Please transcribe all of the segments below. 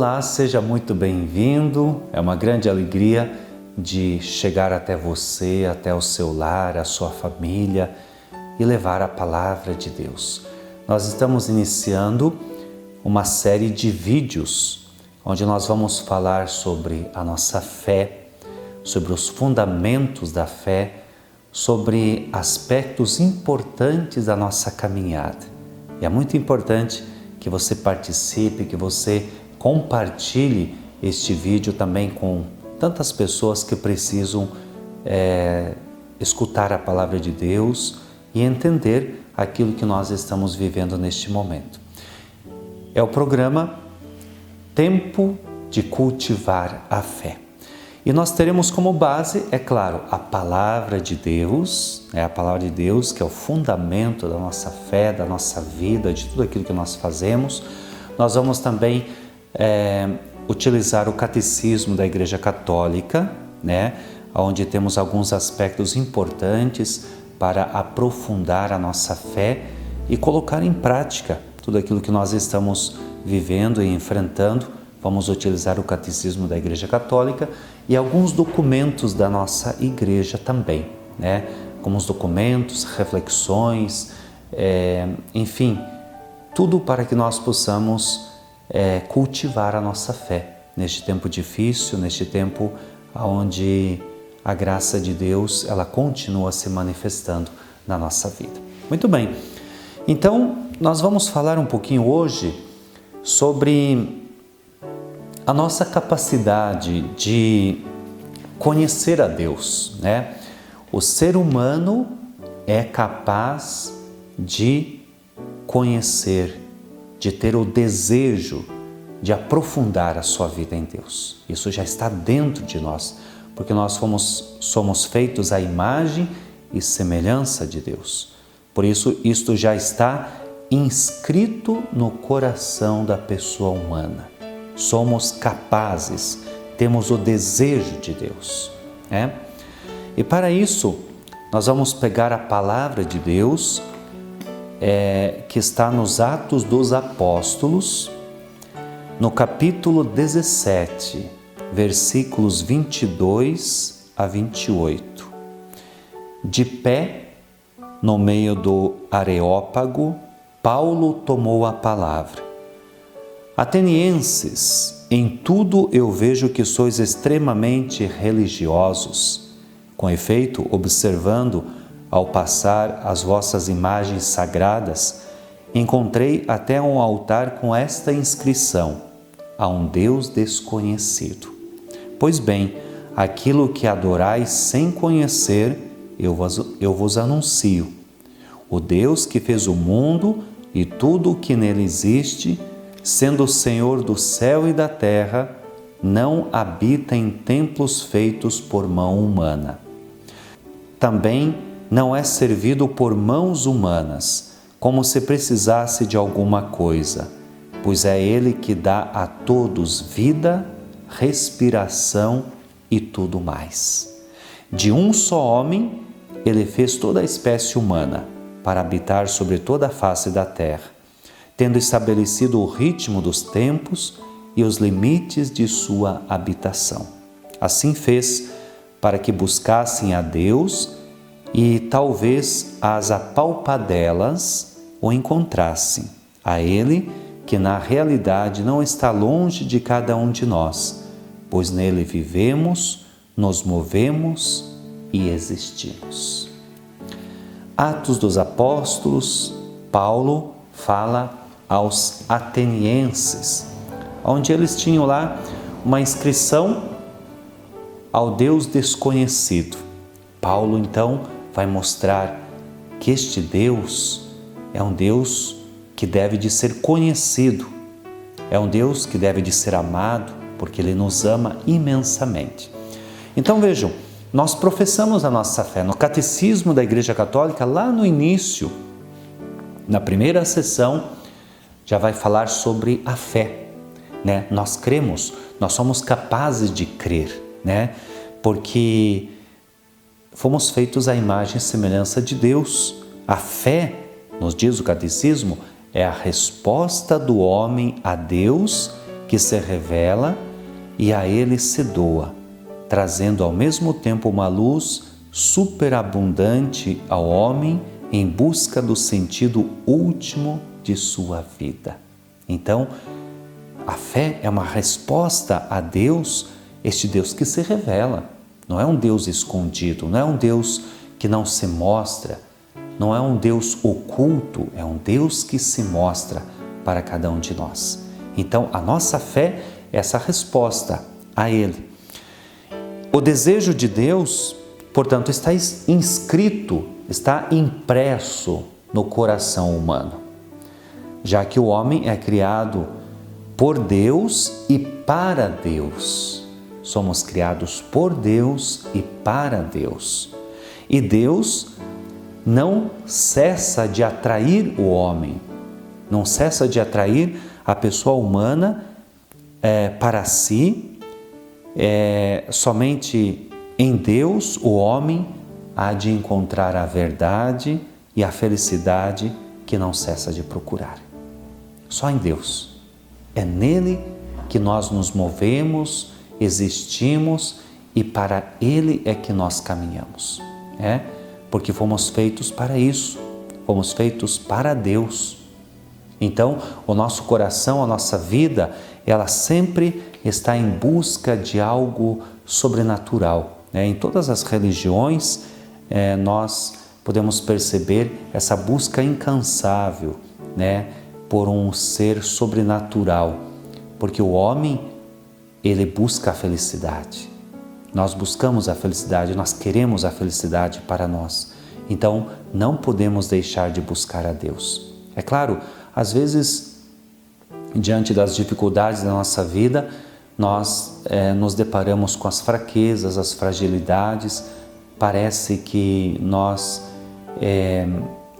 Olá, seja muito bem-vindo. É uma grande alegria de chegar até você, até o seu lar, a sua família e levar a palavra de Deus. Nós estamos iniciando uma série de vídeos onde nós vamos falar sobre a nossa fé, sobre os fundamentos da fé, sobre aspectos importantes da nossa caminhada. E é muito importante que você participe, que você compartilhe este vídeo também com tantas pessoas que precisam escutar a palavra de Deus e entender aquilo que nós estamos vivendo neste momento. É o programa Tempo de Cultivar a Fé. E nós teremos como base, é claro, a palavra de Deus, a palavra de Deus que é o fundamento da nossa fé, da nossa vida, de tudo aquilo que nós fazemos. Nós vamos também utilizar o catecismo da Igreja Católica, onde temos alguns aspectos importantes para aprofundar a nossa fé e colocar em prática tudo aquilo que nós estamos vivendo e enfrentando. Vamos utilizar o catecismo da Igreja Católica e alguns documentos da nossa igreja também, alguns documentos, reflexões, enfim, tudo para que nós possamos cultivar a nossa fé neste tempo difícil, neste tempo onde a graça de Deus ela continua se manifestando na nossa vida. Muito bem, então nós vamos falar um pouquinho hoje sobre a nossa capacidade de conhecer a Deus, O ser humano é capaz de conhecer, de ter o desejo de aprofundar a sua vida em Deus. Isso já está dentro de nós, porque nós somos feitos à imagem e semelhança de Deus. Por isso, isto já está inscrito no coração da pessoa humana. Somos capazes, temos o desejo de Deus. E para isso, nós vamos pegar a palavra de Deus que está nos Atos dos Apóstolos, no capítulo 17, versículos 22 a 28. De pé, no meio do Areópago, Paulo tomou a palavra. Atenienses, em tudo eu vejo que sois extremamente religiosos. Com efeito, observando ao passar as vossas imagens sagradas, encontrei até um altar com esta inscrição: a um Deus desconhecido. Pois bem, aquilo que adorais sem conhecer, eu vos anuncio. O Deus que fez o mundo e tudo o que nele existe, sendo o Senhor do céu e da terra, não habita em templos feitos por mão humana. Também não é servido por mãos humanas, como se precisasse de alguma coisa, pois é Ele que dá a todos vida, respiração e tudo mais. De um só homem, Ele fez toda a espécie humana, para habitar sobre toda a face da terra, tendo estabelecido o ritmo dos tempos e os limites de sua habitação. Assim fez para que buscassem a Deus e talvez as apalpadelas o encontrassem, a Ele que na realidade não está longe de cada um de nós, pois nele vivemos, nos movemos e existimos. Atos dos Apóstolos, Paulo fala aos atenienses, onde eles tinham lá uma inscrição ao Deus desconhecido. Paulo então vai mostrar que este Deus é um Deus que deve de ser conhecido, é um Deus que deve de ser amado, porque Ele nos ama imensamente. Então vejam, nós professamos a nossa fé no Catecismo da Igreja Católica, lá no início, na primeira sessão, já vai falar sobre a fé, Nós cremos, nós somos capazes de crer, Porque fomos feitos à imagem e semelhança de Deus. A fé, nos diz o Catecismo, é a resposta do homem a Deus que se revela e a ele se doa, trazendo ao mesmo tempo uma luz superabundante ao homem em busca do sentido último de sua vida. Então, a fé é uma resposta a Deus, este Deus que se revela. Não é um Deus escondido, não é um Deus que não se mostra, não é um Deus oculto, é um Deus que se mostra para cada um de nós. Então, a nossa fé é essa resposta a Ele. O desejo de Deus, portanto, está inscrito, está impresso no coração humano, já que o homem é criado por Deus e para Deus. Somos criados por Deus e para Deus. E Deus não cessa de atrair o homem, não cessa de atrair a pessoa humana para si. Somente em Deus o homem há de encontrar a verdade e a felicidade que não cessa de procurar. Só em Deus. É nele que nós nos movemos, existimos e para Ele é que nós caminhamos. Porque fomos feitos para isso, fomos feitos para Deus. Então, o nosso coração, a nossa vida, ela sempre está em busca de algo sobrenatural. Em todas as religiões, nós podemos perceber essa busca incansável, por um ser sobrenatural, porque o homem, ele busca a felicidade. Nós buscamos a felicidade, nós queremos a felicidade para nós. Então, não podemos deixar de buscar a Deus. É claro, às vezes, diante das dificuldades da nossa vida, nós nos deparamos com as fraquezas, as fragilidades. Parece que nós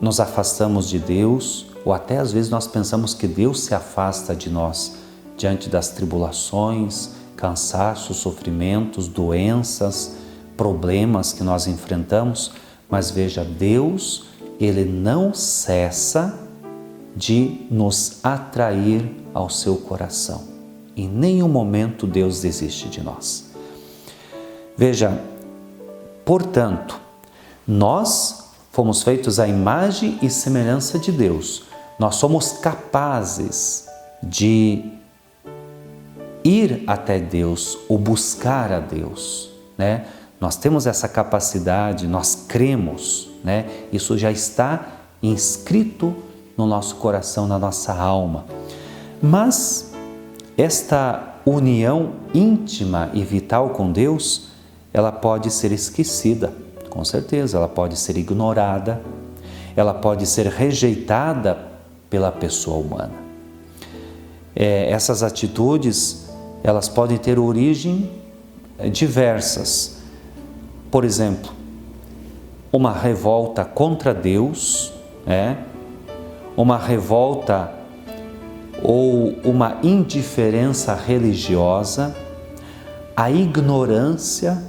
nos afastamos de Deus, ou até às vezes nós pensamos que Deus se afasta de nós diante das tribulações, cansaços, sofrimentos, doenças, problemas que nós enfrentamos. Mas veja, Deus, Ele não cessa de nos atrair ao seu coração. Em nenhum momento Deus desiste de nós. Veja, portanto, nós fomos feitos à imagem e semelhança de Deus. Nós somos capazes de ir até Deus ou buscar a Deus, Nós temos essa capacidade, nós cremos, Isso já está inscrito no nosso coração, na nossa alma. Mas esta união íntima e vital com Deus, ela pode ser esquecida, com certeza, ela pode ser ignorada, ela pode ser rejeitada pela pessoa humana. Essas atitudes, elas podem ter origem diversas. Por exemplo, uma revolta contra Deus, uma revolta ou uma indiferença religiosa, a ignorância,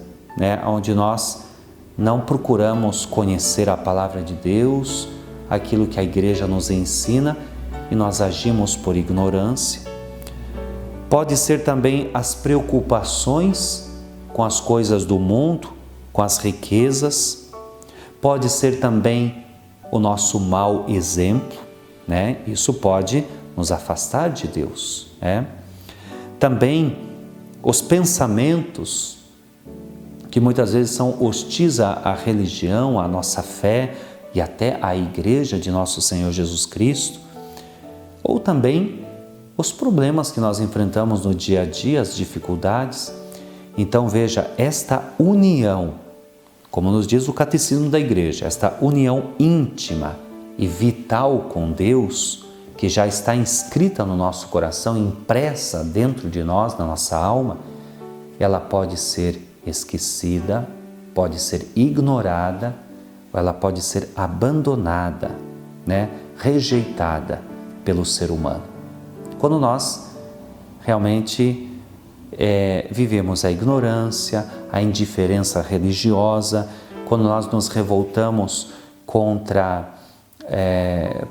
onde nós não procuramos conhecer a palavra de Deus, aquilo que a igreja nos ensina, e nós agimos por ignorância. Pode ser também as preocupações com as coisas do mundo, com as riquezas. Pode ser também o nosso mau exemplo, Isso pode nos afastar de Deus, Também os pensamentos que muitas vezes são hostis à religião, à nossa fé e até à igreja de nosso Senhor Jesus Cristo, ou também os problemas que nós enfrentamos no dia a dia, as dificuldades. Então veja, esta união, como nos diz o Catecismo da Igreja, esta união íntima e vital com Deus, que já está inscrita no nosso coração, impressa dentro de nós, na nossa alma, ela pode ser esquecida, pode ser ignorada, ou ela pode ser abandonada, rejeitada pelo ser humano. Quando nós realmente vivemos a ignorância, a indiferença religiosa, quando nós nos revoltamos contra,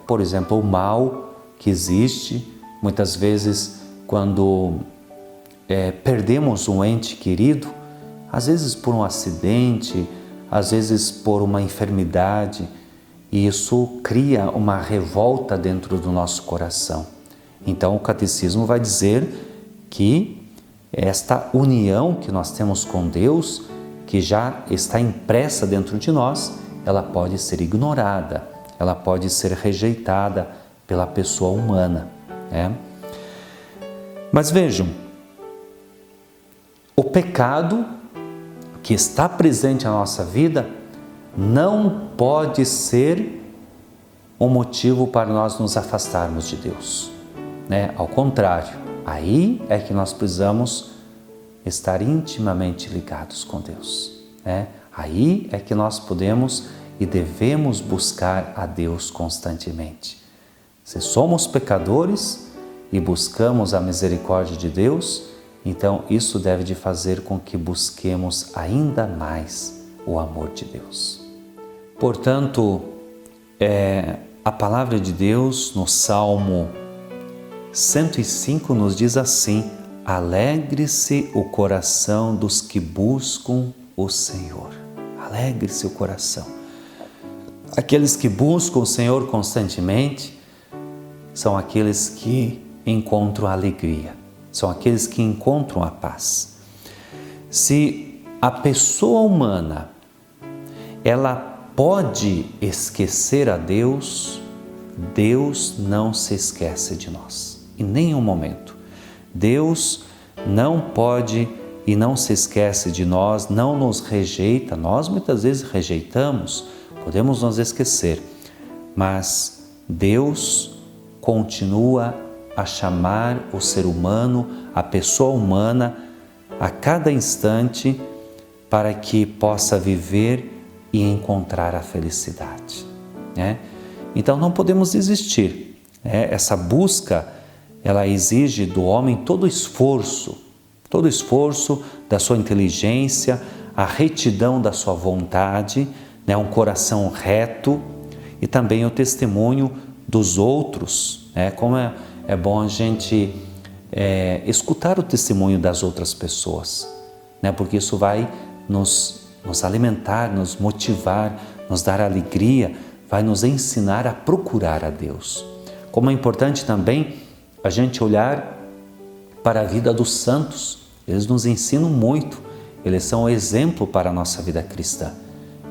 por exemplo, o mal que existe, muitas vezes quando perdemos um ente querido, às vezes por um acidente, às vezes por uma enfermidade, e isso cria uma revolta dentro do nosso coração. Então o catecismo vai dizer que esta união que nós temos com Deus, que já está impressa dentro de nós, ela pode ser ignorada, ela pode ser rejeitada pela pessoa humana, né? Mas vejam, o pecado que está presente na nossa vida não pode ser um motivo para nós nos afastarmos de Deus, né? Ao contrário, aí é que nós precisamos estar intimamente ligados com Deus, né? Aí é que nós podemos e devemos buscar a Deus constantemente. Se somos pecadores e buscamos a misericórdia de Deus, então isso deve de fazer com que busquemos ainda mais o amor de Deus. Portanto, a palavra de Deus no Salmo 105 nos diz assim: alegre-se o coração dos que buscam o Senhor. Alegre-se o coração. Aqueles que buscam o Senhor constantemente são aqueles que encontram a alegria, são aqueles que encontram a paz. Se a pessoa humana, ela pode esquecer a Deus, Deus não se esquece de nós, em nenhum momento. Deus não pode e não se esquece de nós, não nos rejeita. Nós muitas vezes rejeitamos, podemos nos esquecer, mas Deus continua a chamar o ser humano, a pessoa humana, a cada instante para que possa viver e encontrar a felicidade, né? Então não podemos desistir, né? Essa busca, ela exige do homem todo esforço da sua inteligência, a retidão da sua vontade, né? Um coração reto e também o testemunho dos outros, né? Como é bom a gente escutar o testemunho das outras pessoas, né? Porque isso vai nos alimentar, nos motivar, nos dar alegria, vai nos ensinar a procurar a Deus. Como é importante também a gente olhar para a vida dos santos. Eles nos ensinam muito, eles são um exemplo para a nossa vida cristã.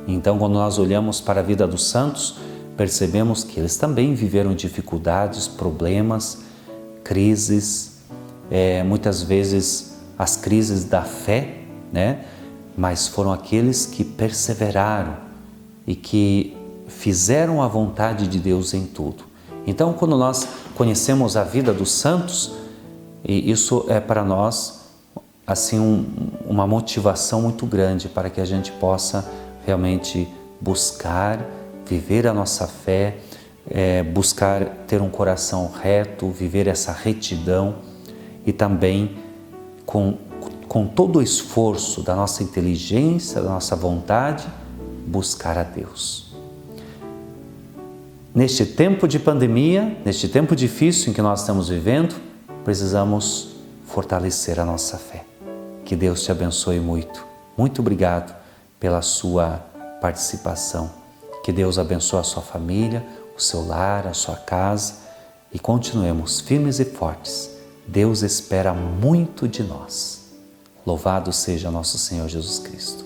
Então, quando nós olhamos para a vida dos santos, percebemos que eles também viveram dificuldades, problemas, crises, muitas vezes as crises da fé, né? Mas foram aqueles que perseveraram e que fizeram a vontade de Deus em tudo. Então, quando nós conhecemos a vida dos santos, isso é para nós assim uma motivação muito grande para que a gente possa realmente buscar viver a nossa fé, buscar ter um coração reto, viver essa retidão e também com todo o esforço da nossa inteligência, da nossa vontade, buscar a Deus. Neste tempo de pandemia, neste tempo difícil em que nós estamos vivendo, precisamos fortalecer a nossa fé. Que Deus te abençoe muito. Muito obrigado pela sua participação. Que Deus abençoe a sua família, o seu lar, a sua casa e continuemos firmes e fortes. Deus espera muito de nós. Louvado seja nosso Senhor Jesus Cristo.